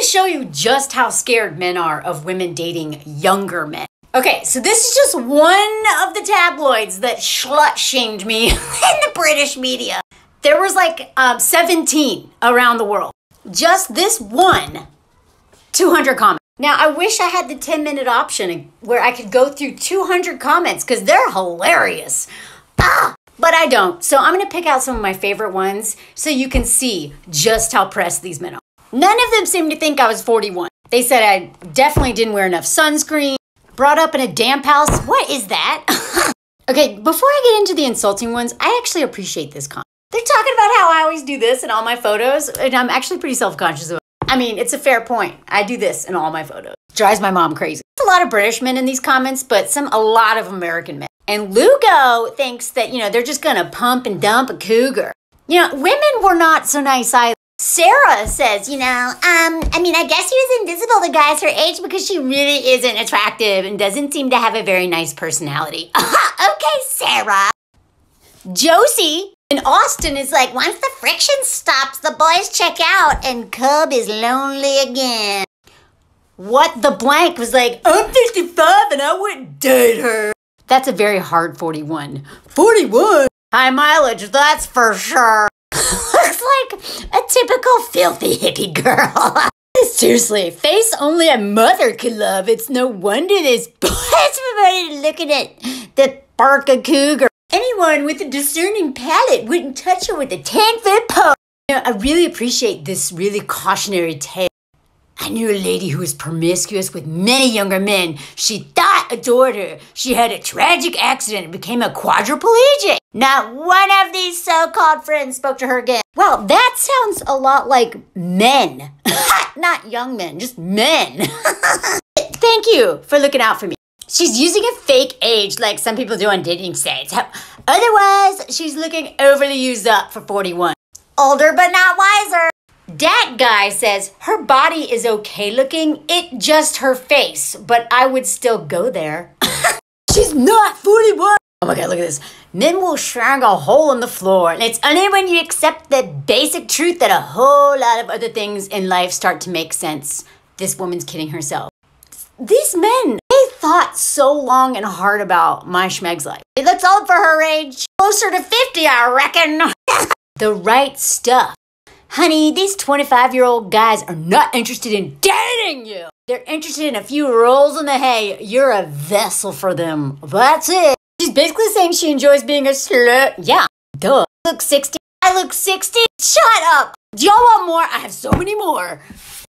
show you just how scared men are of women dating younger men. Okay, so this is just one of the tabloids that slut-shamed me in the British media. There was like 17 around the world. Just this one, 200 comments. Now, I wish I had the 10-minute option where I could go through 200 comments because they're hilarious. But I don't. So I'm going to pick out some of my favorite ones so you can see just how pressed these men are. None of them seemed to think I was 41. They said I definitely didn't wear enough sunscreen, brought up in a damp house. What is that? Okay, before I get into the insulting ones, I actually appreciate this comment. They're talking about how I always do this in all my photos, and I'm actually pretty self-conscious of it. I mean, it's a fair point. I do this in all my photos. Drives my mom crazy. There's a lot of British men in these comments, but a lot of American men. And Lugo thinks that, they're just gonna pump and dump a cougar. Women were not so nice either. Sarah says, I guess she was invisible to guys her age because she really isn't attractive and doesn't seem to have a very nice personality. Okay, Sarah. Josie in Austin is like, once the friction stops, the boys check out and Cub is lonely again. What the blank was like, I'm 55 and I wouldn't date her. That's a very hard 41. 41? High mileage, that's for sure. Looks like a typical filthy hippie girl. Seriously, face only a mother could love. It's no wonder this boy's looking at the Barca cougar. Anyone with a discerning palate wouldn't touch her with a 10-foot pole. I really appreciate this really cautionary tale. I knew a lady who was promiscuous with many younger men. She thought adored her. She had a tragic accident and became a quadriplegic. Not one of these so-called friends spoke to her again. Well, that sounds a lot like men. Not young men, just men. Thank you for looking out for me. She's using a fake age like some people do on dating sites. Otherwise, she's looking overly used up for 41. Older but not wiser. Dat guy says her body is okay looking, it just her face, but I would still go there. She's not 41. Oh my God, look at this. Men will shrug a hole in the floor, and it's only when you accept the basic truth that a whole lot of other things in life start to make sense. This woman's kidding herself. These men, they thought so long and hard about my schmeg's life. It looks old for her age. Closer to 50, I reckon. The right stuff. Honey, these 25-year-old guys are not interested in dating you. They're interested in a few rolls in the hay. You're a vessel for them. That's it. She's basically saying she enjoys being a slut. Yeah, duh. Look 60. I look 60. Shut up. Do y'all want more? I have so many more.